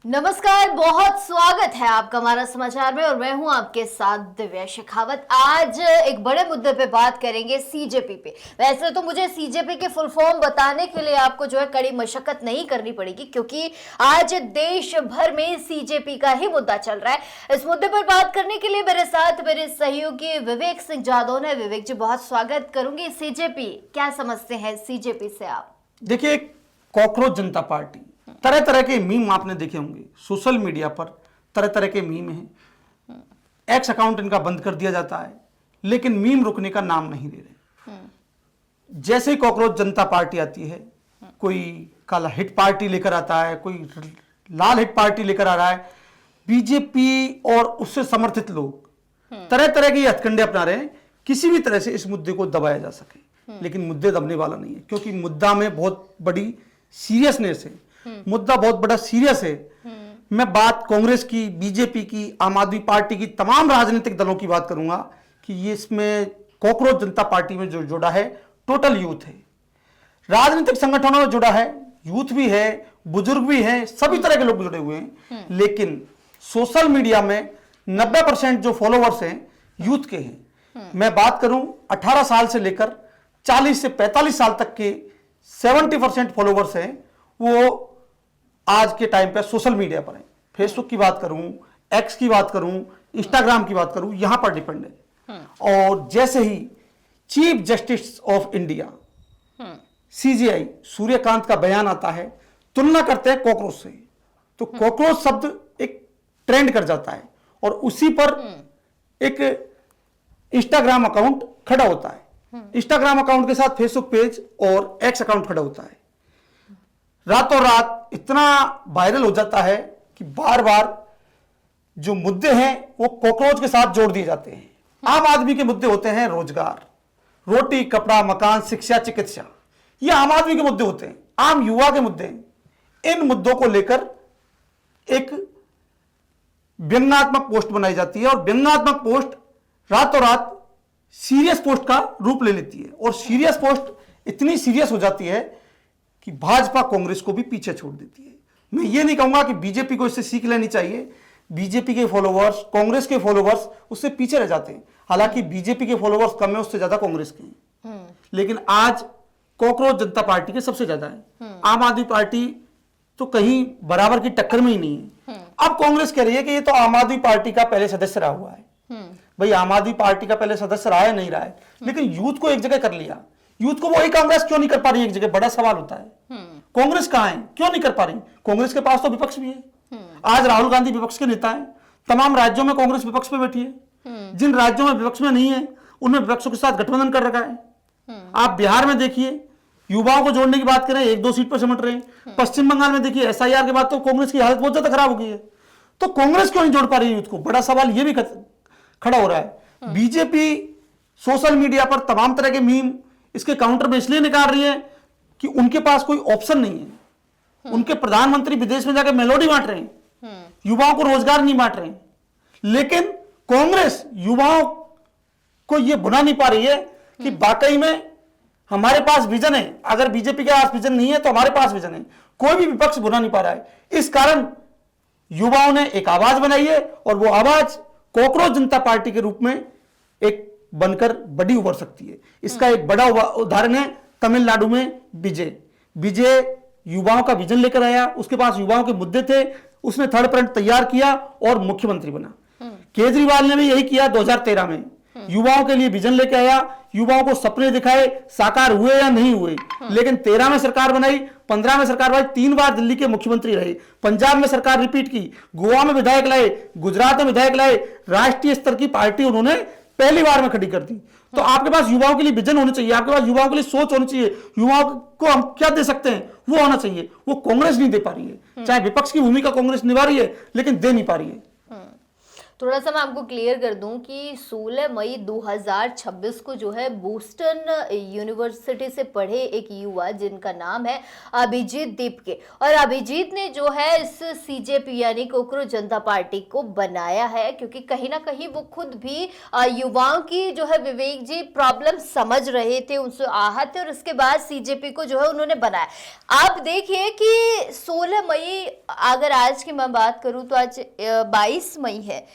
नमस्कार, बहुत स्वागत है आपका हमारा समाचार में और मैं हूं आपके साथ दिव्या शेखावत। आज एक बड़े मुद्दे पे बात करेंगे, सीजेपी पे। वैसे तो मुझे सीजेपी के फुल फॉर्म बताने के लिए आपको जो है कड़ी मशक्कत नहीं करनी पड़ेगी, क्योंकि आज देश भर में सीजेपी का ही मुद्दा चल रहा है। इस मुद्दे पर बात करने के लिए मेरे साथ मेरे सहयोगी विवेक सिंह जादव ने। विवेक जी, बहुत स्वागत करूंगी। सीजेपी क्या समझते हैं सीजेपी से आप? देखिए, कॉकरोच जनता पार्टी, तरह तरह के मीम आपने देखे होंगे सोशल मीडिया पर। तरह तरह के मीम हैं। एक्स अकाउंट इनका बंद कर दिया जाता है, लेकिन मीम रुकने का नाम नहीं ले रहे। जैसे ही कॉकरोच जनता पार्टी आती है, कोई काला हिट पार्टी लेकर आता है, कोई लाल हिट पार्टी लेकर आ रहा है। बीजेपी और उससे समर्थित लोग तरह तरह के हथकंडे अपना रहे हैं, किसी भी तरह से इस मुद्दे को दबाया जा सके। लेकिन मुद्दे दबने वाला नहीं है, क्योंकि मुद्दा में बहुत बड़ी सीरियसनेस है। मुद्दा बहुत बड़ा सीरियस है। मैं बात कांग्रेस की, बीजेपी की, आम आदमी पार्टी की, तमाम राजनीतिक दलों की बात करूंगा कि ये इसमें कॉकरोच जनता पार्टी में जो जुड़ा है टोटल यूथ है। राजनीतिक संगठनों में जुड़ा है, यूथ भी है, बुजुर्ग भी है, सभी तरह के लोग जुड़े हुए हैं। लेकिन सोशल मीडिया में 90% जो फॉलोवर्स हैं यूथ के हैं। मैं बात करूं 18 साल से लेकर 40 से 45 साल तक के 70% फॉलोवर्स हैं, वो आज के टाइम पे सोशल मीडिया पर है। फेसबुक की बात करूं, एक्स की बात करूं, इंस्टाग्राम की बात करूं, यहां पर डिपेंड है। और जैसे ही chief justice of India CJI Suryakant का बयान आता है, तुलना करते हैं कॉकरोच से, तो कॉकरोच शब्द एक ट्रेंड कर जाता है और उसी पर एक इंस्टाग्राम अकाउंट खड़ा होता है। इंस्टाग्राम अकाउंट के साथ फेसबुक पेज और एक्स अकाउंट खड़ा होता है। रातों रात इतना वायरल हो जाता है कि बार बार जो मुद्दे हैं वो कॉकरोच के साथ जोड़ दिए जाते हैं। आम आदमी के मुद्दे होते हैं रोजगार, रोटी, कपड़ा, मकान, शिक्षा, चिकित्सा। ये आम आदमी के मुद्दे होते हैं, आम युवा के मुद्दे हैं। इन मुद्दों को लेकर एक व्यंग्यात्मक पोस्ट बनाई जाती है और व्यंग्यात्मक पोस्ट रातों रात सीरियस पोस्ट का रूप ले लेती है। और सीरियस पोस्ट इतनी सीरियस हो जाती है कि भाजपा कांग्रेस को भी पीछे छोड़ देती है। मैं ये नहीं कहूंगा कि बीजेपी को इससे सीख लेनी चाहिए। बीजेपी के फॉलोवर्स, कांग्रेस के फॉलोवर्स उससे पीछे रह जाते हैं। हालांकि बीजेपी के फॉलोवर्स कम है, उससे ज्यादा कांग्रेस के हैं। लेकिन आज कॉकरोच जनता पार्टी के सबसे ज्यादा है। आम आदमी पार्टी तो कहीं बराबर की टक्कर में ही नहीं है। अब कांग्रेस कह रही है कि ये तो आम आदमी पार्टी का पहले सदस्य रहा हुआ है। भाई, आम आदमी पार्टी का पहले सदस्य रहा है, नहीं रहा है, लेकिन यूथ को एक जगह कर लिया। यूथ को वही कांग्रेस क्यों नहीं कर पा रही? एक जगह बड़ा सवाल होता है। कांग्रेस कहां है, क्यों नहीं कर पा रही? कांग्रेस के पास तो विपक्ष भी है। आज राहुल गांधी विपक्ष के नेता हैं। तमाम राज्यों में कांग्रेस विपक्ष पे बैठी है। जिन राज्यों में विपक्ष में नहीं है, उनमें विपक्षों के साथ गठबंधन कर रखा है। आप बिहार में देखिए, युवाओं को जोड़ने की बात करें, 1-2 सीट पर सिमट रहे हैं। पश्चिम बंगाल में देखिए, एसआईआर के बाद तो कांग्रेस की हालत बहुत ज्यादा खराब हो गई है। तो कांग्रेस क्यों नहीं जोड़ पा रही यूथ को? बड़ा सवाल ये भी खड़ा हो रहा है। बीजेपी सोशल मीडिया पर तमाम तरह के मीम इसके काउंटर में इसलिए निकाल रही है कि उनके पास कोई ऑप्शन नहीं है। उनके प्रधानमंत्री विदेश में जाकर मेलोडी बांट रहे हैं, युवाओं को रोजगार नहीं बांट रहे हैं। लेकिन कांग्रेस युवाओं को यह भुना नहीं पा रही है कि वाकई में हमारे पास विजन है। अगर बीजेपी के पास विजन नहीं है तो हमारे पास विजन है। कोई भी विपक्ष भुना नहीं पा रहा है। इस कारण युवाओं ने एक आवाज बनाई है और वो आवाज कॉकरोच जनता पार्टी के रूप में एक बनकर बड़ी उभर सकती है। इसका एक बड़ा उदाहरण है तमिलनाडु में विजय। विजय युवाओं का विजन लेकर आया, उसके पास युवाओं के मुद्दे थे, उसने थर्ड फ्रंट तैयार किया और मुख्यमंत्री बना। केजरीवाल ने भी यही किया 2013 में। युवाओं के लिए विजन लेकर आया, युवाओं को सपने दिखाए, साकार हुए या नहीं हुए। लेकिन 13 में सरकार बनाई, 15 में सरकार बनाई, 3 बार दिल्ली के मुख्यमंत्री रहे, पंजाब में सरकार रिपीट की, गोवा में विधायक लाए, गुजरात में विधायक लाए, राष्ट्रीय स्तर की पार्टी उन्होंने पहली बार में खड़ी कर दी। तो आपके पास युवाओं के लिए विजन होनी चाहिए, आपके पास युवाओं के लिए सोच होनी चाहिए। युवाओं को हम क्या दे सकते हैं वो होना चाहिए। वो कांग्रेस नहीं दे पा रही है। चाहे विपक्ष की भूमिका कांग्रेस निभा रही है, लेकिन दे नहीं पा रही है। थोड़ा सा मैं आपको क्लियर कर दूं कि 16 मई 2026 को जो है बोस्टन यूनिवर्सिटी से पढ़े एक युवा जिनका नाम है अभिजीत दीपके, और अभिजीत ने जो है इस सीजेपी यानी कोकरोच जनता पार्टी को बनाया है, क्योंकि कहीं ना कहीं वो खुद भी युवाओं की जो है विवेक जी प्रॉब्लम समझ रहे थे, उनसे आहत थे, और उसके बाद सीजेपी को जो है उन्होंने बनाया। आप देखिए कि 16 मई, अगर आज की मैं बात करूं तो आज 22 मई है,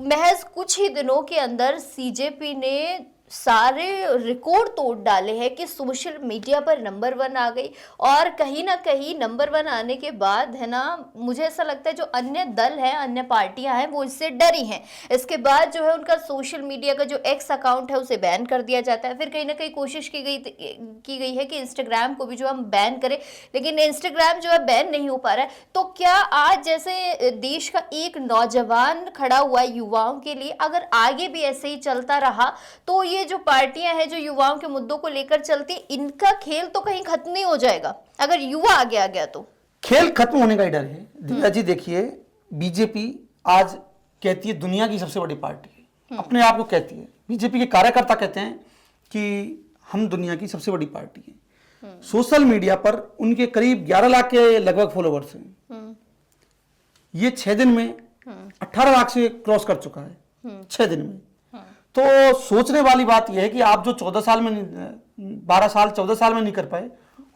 महज कुछ ही दिनों के अंदर सीजेपी ने सारे रिकॉर्ड तोड़ डाले हैं कि सोशल मीडिया पर नंबर 1 आ गई। और कहीं ना कहीं नंबर 1 आने के बाद है ना, मुझे ऐसा लगता है जो अन्य दल हैं, अन्य पार्टियां हैं, वो इससे डरी हैं। इसके बाद जो है उनका सोशल मीडिया का जो एक्स अकाउंट है उसे बैन कर दिया जाता है। फिर कहीं ना कहीं कोशिश की गई है कि इंस्टाग्राम को भी जो हम बैन करें, लेकिन इंस्टाग्राम जो है बैन नहीं हो पा रहा है। तो क्या आज जैसे देश का एक नौजवान खड़ा हुआ है युवाओं के लिए, अगर आगे भी ऐसे ही चलता रहा तो ये जो पार्टियां हैं जो युवाओं के मुद्दों को लेकर चलती, इनका खेल तो कहीं खत्म नहीं हो जाएगा अगर युवा आगे आ गया तो? खेल खत्म होने का ही डर है दिव्या जी। देखिए, बीजेपी आज कहती है दुनिया की सबसे बड़ी पार्टी है, अपने आप को कहती है। बीजेपी के कार्यकर्ता कहते हैं कि हम दुनिया की सबसे बड़ी पार्टी है। सोशल मीडिया पर उनके करीब 11 लाख के लगभग फॉलोवर्स हैं। ये 6 दिन में 18 लाख से क्रॉस कर चुका है 6 दिन में। तो सोचने वाली बात यह है कि आप जो 12 साल 14 साल में नहीं कर पाए,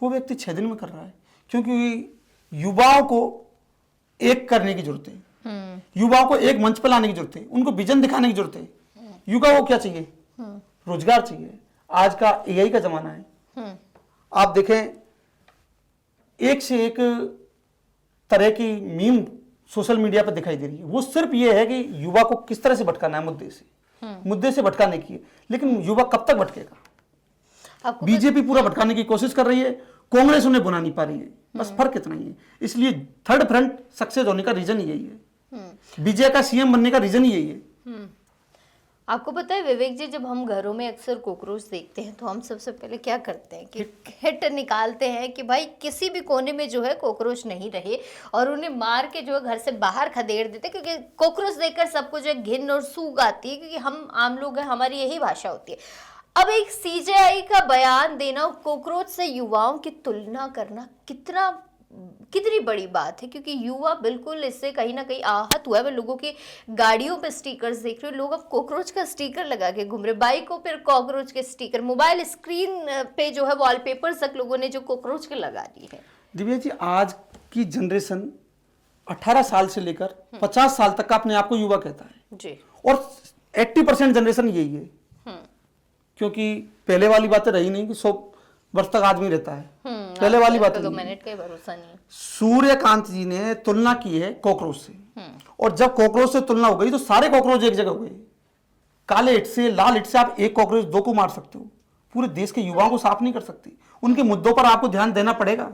वो व्यक्ति 6 दिन में कर रहा है। क्योंकि युवाओं को एक करने की जरूरत है, युवाओं को एक मंच पर लाने की जरूरत है, उनको विजन दिखाने की जरूरत है। युवाओं को क्या चाहिए? रोजगार चाहिए। आज का एआई का जमाना है। आप देखें, एक से एक तरह की मीम सोशल मीडिया पर दिखाई दे रही है। वो सिर्फ ये है कि युवा को किस तरह से भटकाना है, मुद्दे से भटकाने की है। लेकिन युवा कब तक भटकेगा? बीजेपी पूरा भटकाने की कोशिश कर रही है, कांग्रेस उन्हें बुला नहीं पा रही है। बस फर्क इतना ही है। इसलिए थर्ड फ्रंट सक्सेस होने का रीजन यही है, विजय का सीएम बनने का रीजन यही है। आपको पता है विवेक जी, जब हम घरों में अक्सर कॉकरोच देखते हैं तो हम सबसे पहले क्या करते हैं कि हिट निकालते हैं कि भाई किसी भी कोने में जो है कॉकरोच नहीं रहे, और उन्हें मार के जो है घर से बाहर खदेड़ देते हैं, क्योंकि कॉकरोच देखकर सबको जो है घिन और सूग आती है, क्योंकि हम आम लोग हैं, हमारी यही भाषा होती है। अब एक सीजेआई का बयान देना, कॉकरोच से युवाओं की तुलना करना कितनी बड़ी बात है, क्योंकि युवा बिल्कुल इससे कहीं ना कहीं आहत हुआ है। मैं लोगों की गाड़ियों पे स्टिकर्स देख रही हूँ, लोग अब कॉकरोच का स्टिकर लगा के घूम रहे, बाइकों पर कॉकरोच के स्टिकर, मोबाइल स्क्रीन पे जो है वॉलपेपर तक लोगों ने जो कॉकरोच के लगा दी है। दिव्या जी, आज की जनरेशन 18 साल से लेकर 50 साल तक का अपने आप को युवा कहता है जी, और 80% जनरेशन यही है। क्योंकि पहले वाली बातें रही नहीं कि 100 वर्ष तक आदमी रहता है। पहले वाली बात 2 मिनट का भरोसा नहीं। सूर्यकांत जी ने तुलना की है कॉकरोच से, और जब कॉकरोच से तुलना हो गई तो सारे कॉकरोच एक जगह हो गए। काले हिट से, लाल हिट से आप एक कॉकरोच 2 को मार सकते हो, पूरे देश के युवाओं को साफ नहीं कर सकते। उनके मुद्दों पर आपको ध्यान देना पड़ेगा,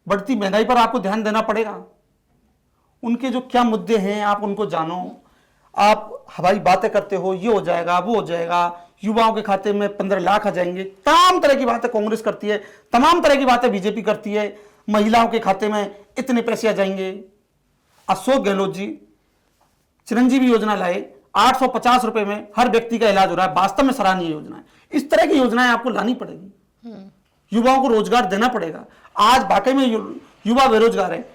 बढ़ती महंगाई पर आपको ध्यान देना पड़ेगा। उनके जो क्या मुद्दे हैं आप उनको जानो। आप हवाई बातें करते हो, ये हो जाएगा, वो हो जाएगा, युवाओं के खाते में 15 लाख आ जाएंगे, तमाम तरह की बातें कांग्रेस करती है, तमाम तरह की बातें बीजेपी करती है। महिलाओं के खाते में इतने पैसे आ जाएंगे। अशोक गहलोत जी चिरंजीवी योजना लाए, 850 रुपए में हर व्यक्ति का इलाज हो रहा है, वास्तव में सराहनीय योजना है। इस तरह की योजनाएं आपको लानी पड़ेगी, युवाओं को रोजगार देना पड़ेगा। आज वाकई में युवा बेरोजगार है।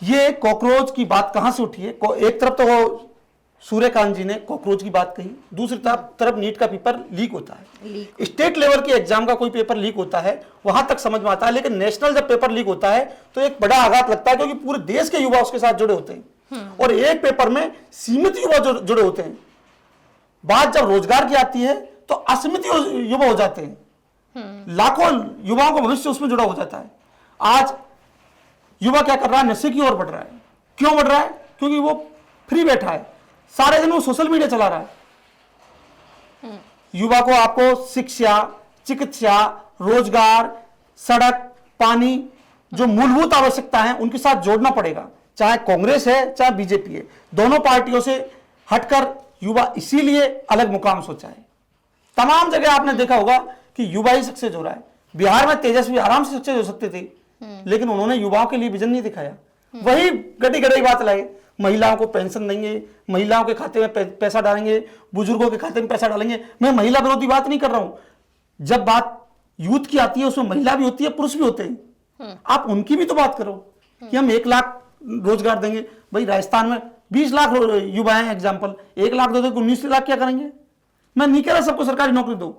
ये कॉकरोच की बात कहां से उठी है? एक तरफ तो वो सूर्यकांत जी ने कॉकरोच की बात कही, दूसरी तरफ नीट का पेपर लीक होता है। स्टेट लेवल के एग्जाम का कोई पेपर लीक होता है वहां तक समझ में आता है, लेकिन नेशनल जब पेपर लीक होता है तो एक बड़ा आघात लगता है, क्योंकि पूरे देश के युवा उसके साथ जुड़े होते हैं और एक पेपर में सीमित युवा जुड़े होते हैं। बात जब रोजगार की आती है तो असीमित युवा हो जाते हैं, लाखों युवाओं का भविष्य उसमें जुड़ा हो जाता है। आज युवा क्या कर रहा है? नशे की ओर बढ़ रहा है। क्यों बढ़ रहा है? क्योंकि वो फ्री बैठा है, सारे दिन वो सोशल मीडिया चला रहा है। युवा को आपको शिक्षा, चिकित्सा, रोजगार, सड़क, पानी, जो मूलभूत आवश्यकता है उनके साथ जोड़ना पड़ेगा। चाहे कांग्रेस है चाहे बीजेपी है, दोनों पार्टियों से हटकर युवा इसीलिए अलग मुकाम सोचा है। तमाम जगह आपने देखा होगा कि युवा ही सक्सेस हो रहा है। बिहार में तेजस्वी आराम से सक्सेस हो सकते थे, लेकिन उन्होंने युवाओं के लिए विजन नहीं दिखाया। वही गटी गटाई बात लाई, महिलाओं को पेंशन देंगे, महिलाओं के खाते में पैसा डालेंगे, बुजुर्गों के खाते में पैसा डालेंगे। मैं महिला विरोधी बात नहीं कर रहा हूं। जब बात यूथ की आती है उसमें महिला भी होती है, पुरुष भी होते हैं। आप उनकी भी तो बात करो कि हम 1 लाख रोजगार देंगे। भाई राजस्थान में 20 लाख युवा हैं, एग्जाम्पल 1 लाख दो तो 19 लाख क्या करेंगे? मैं नहीं कह रहा सबको सरकारी नौकरी दो,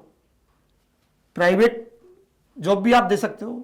प्राइवेट जॉब भी आप दे सकते हो।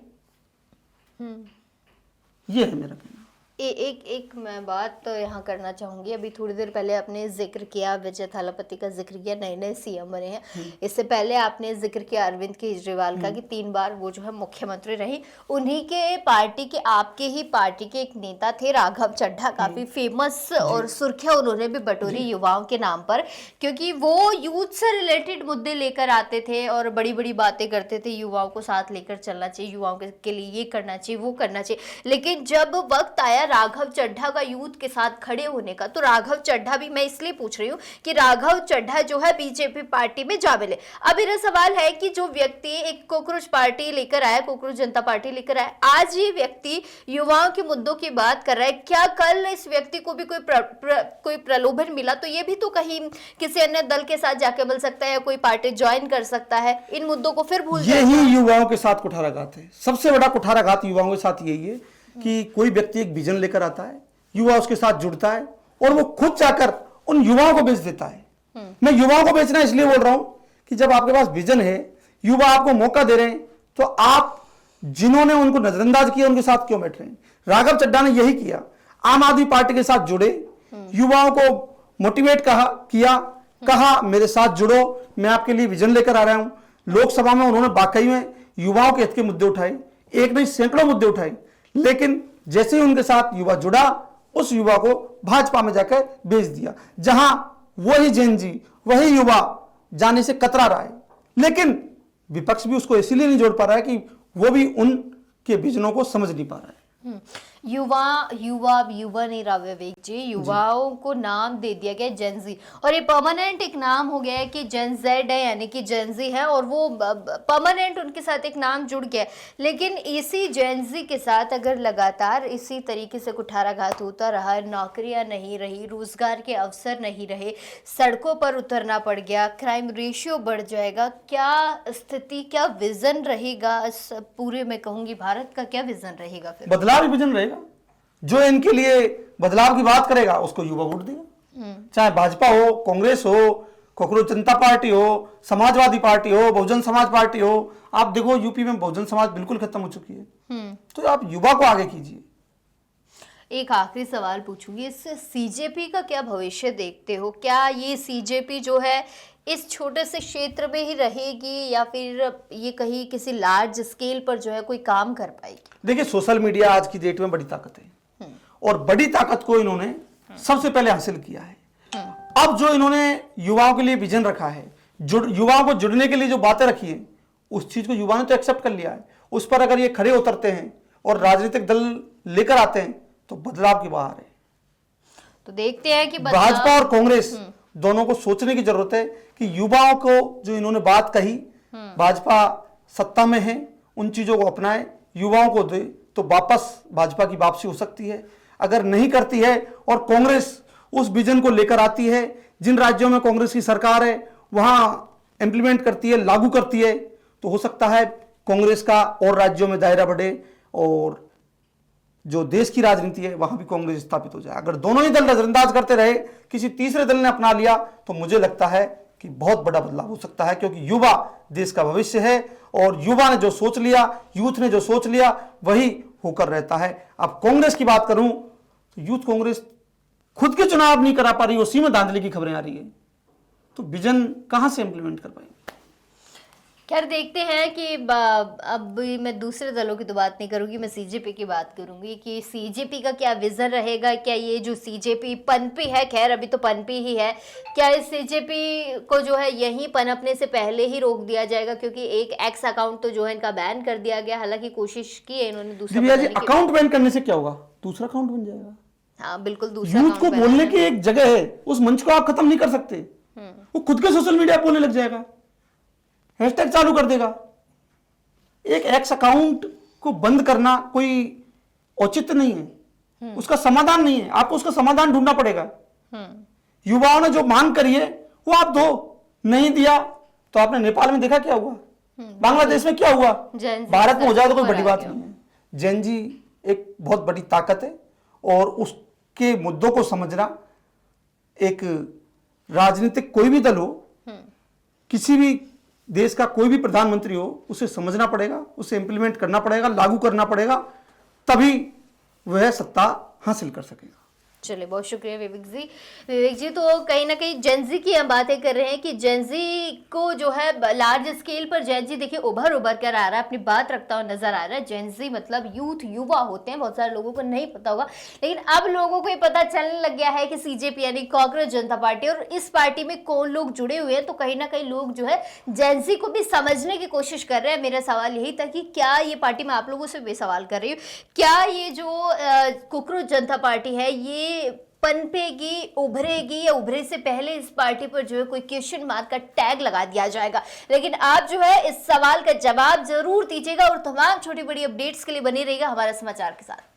ये है मेरा कहना। एक मैं बात तो यहाँ करना चाहूंगी। अभी थोड़ी देर पहले आपने जिक्र किया विजय थालापति का जिक्र किया, नए नए सीएम बने हैं। इससे पहले आपने जिक्र किया अरविंद केजरीवाल का कि 3 बार वो जो है मुख्यमंत्री रही। उन्हीं के पार्टी के, आपके ही पार्टी के एक नेता थे राघव चड्ढा, काफी फेमस और सुर्खियां उन्होंने भी बटोरी युवाओं के नाम पर, क्योंकि वो यूथ से रिलेटेड मुद्दे लेकर आते थे और बड़ी बड़ी बातें करते थे। युवाओं को साथ लेकर चलना चाहिए, युवाओं के लिए ये करना चाहिए, वो करना चाहिए। लेकिन जब वक्त आया राघव चड्ढा का यूथ के साथ खड़े होने का, तो राघव चड्ढा भी, मैं इसलिए पूछ रही हूँ कि राघव चड्ढा जो है बीजेपी पार्टी में जा मिले। अब मेरा सवाल है कि जो व्यक्ति एक कॉकरोच पार्टी लेकर आया, कॉकरोच जनता पार्टी लेकर आया, आज ये व्यक्ति युवाओं के मुद्दों की बात कर रहा है। क्या कल इस व्यक्ति को भी कोई प्रलोभन मिला तो ये भी तो कहीं किसी अन्य दल के साथ जाके मिल सकता है या कोई पार्टी ज्वाइन कर सकता है, इन मुद्दों को फिर भूल जाएगा। यही युवाओं के साथ कुठाराघात है। सबसे बड़ा कुठाराघात युवाओं के साथ यही है कि कोई व्यक्ति एक विजन लेकर आता है, युवा उसके साथ जुड़ता है और वो खुद जाकर उन युवाओं को बेच देता है। मैं युवाओं को बेचना इसलिए बोल रहा हूं कि जब आपके पास विजन है, युवा आपको मौका दे रहे हैं, तो आप जिन्होंने उनको नजरअंदाज किया उनके साथ क्यों बैठ रहे हैं? राघव चड्ढा ने यही किया, आम आदमी पार्टी के साथ जुड़े, युवाओं को मोटिवेट कहा मेरे साथ जुड़ो, मैं आपके लिए विजन लेकर आ रहा हूं। लोकसभा में उन्होंने वाकई में युवाओं के हित के मुद्दे उठाए, एक नहीं सैकड़ों मुद्दे उठाए, लेकिन जैसे ही उनके साथ युवा जुड़ा, उस युवा को भाजपा में जाकर बेच दिया, जहां वही जेन जी, वही युवा जाने से कतरा रहा है। लेकिन विपक्ष भी उसको इसीलिए नहीं जोड़ पा रहा है कि वो भी उनके विजनों को समझ नहीं पा रहा है। युवा नहीं रहा विवेक जी, युवाओं को नाम दे दिया गया जेनजी, और ये परमानेंट एक नाम हो गया है कि जेन जेड है, यानी कि जेनजी है, और वो परमानेंट उनके साथ एक नाम जुड़ गया है। लेकिन इसी जेनजी के साथ अगर लगातार इसी तरीके से कुठाराघात होता रहा, नौकरियां नहीं रही, रोजगार के अवसर नहीं रहे, सड़कों पर उतरना पड़ गया, क्राइम रेशियो बढ़ जाएगा, क्या स्थिति, क्या विजन रहेगा इस पूरे में? कहूंगी भारत का क्या विजन रहेगा फिर? बदलाव ही विजन रहेगा। जो इनके लिए बदलाव की बात करेगा उसको युवा वोट देगा, चाहे भाजपा हो, कांग्रेस हो, कॉकरोच जनता पार्टी हो, समाजवादी पार्टी हो, बहुजन समाज पार्टी हो। आप देखो यूपी में बहुजन समाज बिल्कुल खत्म हो चुकी है, तो आप युवा को आगे कीजिए। एक आखिरी सवाल पूछूंगी, इससे सीजेपी का क्या भविष्य देखते हो? क्या ये सीजेपी जो है इस छोटे से क्षेत्र में ही रहेगी या फिर ये कहीं किसी लार्ज स्केल पर जो है कोई काम कर पाएगी? देखिए, सोशल मीडिया आज की डेट में बड़ी ताकत है और बड़ी ताकत को इन्होंने सबसे पहले हासिल किया है। अब जो इन्होंने युवाओं के लिए विजन रखा है, युवाओं को जुड़ने के लिए जो बातें रखी हैं, उस चीज को युवा ने तो एक्सेप्ट कर लिया है। उस पर अगर ये खड़े उतरते हैं और राजनीतिक दल लेकर आते हैं तो बदलाव की बहार है। तो देखते हैं कि भाजपा और कांग्रेस दोनों को सोचने की जरूरत है कि युवाओं को जो इन्होंने बात कही, भाजपा सत्ता में है, उन चीजों को अपनाए, युवाओं को दे, तो वापस भाजपा की वापसी हो सकती है। अगर नहीं करती है और कांग्रेस उस विजन को लेकर आती है, जिन राज्यों में कांग्रेस की सरकार है वहां इंप्लीमेंट करती है, लागू करती है, तो हो सकता है कांग्रेस का और राज्यों में दायरा बढ़े और जो देश की राजनीति है वहां भी कांग्रेस स्थापित हो जाए। अगर दोनों ही दल नजरअंदाज करते रहे, किसी तीसरे दल ने अपना लिया, तो मुझे लगता है कि बहुत बड़ा बदलाव हो सकता है, क्योंकि युवा देश का भविष्य है और युवा ने जो सोच लिया, यूथ ने जो सोच लिया, वही होकर रहता है। अब कांग्रेस की बात करूं तो यूथ कांग्रेस खुद के चुनाव नहीं करा पा रही, उसी में धांधली की खबरें आ रही है, तो विजन कहां से इंप्लीमेंट कर पाएंगे? खैर देखते हैं कि अब मैं दूसरे दलों की तो बात नहीं करूंगी, मैं सीजेपी की बात करूंगी कि सीजेपी का क्या विजन रहेगा। क्या ये जो सीजेपी पनपी है, खैर अभी तो पनपी ही है, क्या इस सीजेपी को जो है यहीं पनपने से पहले ही रोक दिया जाएगा? क्योंकि एक एक्स अकाउंट तो जो है इनका बैन कर दिया गया, हालांकि कोशिश की है इन्होंने दूसरा अकाउंट बैन करने से क्या होगा? दूसरा अकाउंट बन जाएगा। हाँ बिल्कुल, दूसरा यूथ को बोलने की एक जगह है, उस मंच को आप खत्म नहीं कर सकते। वो खुद के सोशल मीडिया बोलने लग जाएगा, हैशटैग चालू कर देगा। एक एक्स अकाउंट को बंद करना कोई औचित्य नहीं है। उसका समाधान नहीं है, आपको उसका समाधान ढूंढना पड़ेगा। युवाओं ने जो मांग करी है वो आप दो, नहीं दिया तो आपने नेपाल में देखा क्या हुआ, बांग्लादेश में क्या हुआ, भारत में हो जाए तो कोई बड़ी बात नहीं है। जेन जी एक बहुत बड़ी ताकत है और उसके मुद्दों को समझना एक राजनीतिक कोई भी दल हो, किसी भी देश का कोई भी प्रधानमंत्री हो, उसे समझना पड़ेगा, उसे इंप्लीमेंट करना पड़ेगा, लागू करना पड़ेगा, तभी वह सत्ता हासिल कर सकेगा। चलिए, बहुत शुक्रिया विवेक जी। विवेक जी, तो कहीं ना कहीं जेनजी की हम बातें कर रहे हैं कि जेनजी को जो है लार्ज स्केल पर जेनजी देखिए उभर कर आ रहा है, अपनी बात रखता हुआ नजर आ रहा है। जेनजी मतलब यूथ, युवा होते हैं, बहुत सारे लोगों को नहीं पता होगा, लेकिन अब लोगों को ये पता चलने लग गया है कि सीजेपी यानी कांग्रेस जनता पार्टी, और इस पार्टी में कौन लोग जुड़े हुए हैं, तो कहीं ना कहीं लोग जो है जेनजी को भी समझने की कोशिश कर रहे हैं। मेरा सवाल यही था कि क्या ये पार्टी, मैं आप लोगों से भी सवाल कर रही हूँ, क्या ये जो कांग्रेस जनता पार्टी है ये पनपेगी, उभरेगी, या उभरे से पहले इस पार्टी पर जो है कोई क्वेश्चन मार्क का टैग लगा दिया जाएगा? लेकिन आप जो है इस सवाल का जवाब जरूर दीजिएगा और तमाम छोटी बड़ी अपडेट्स के लिए बने रहिएगा हमारे समाचार के साथ।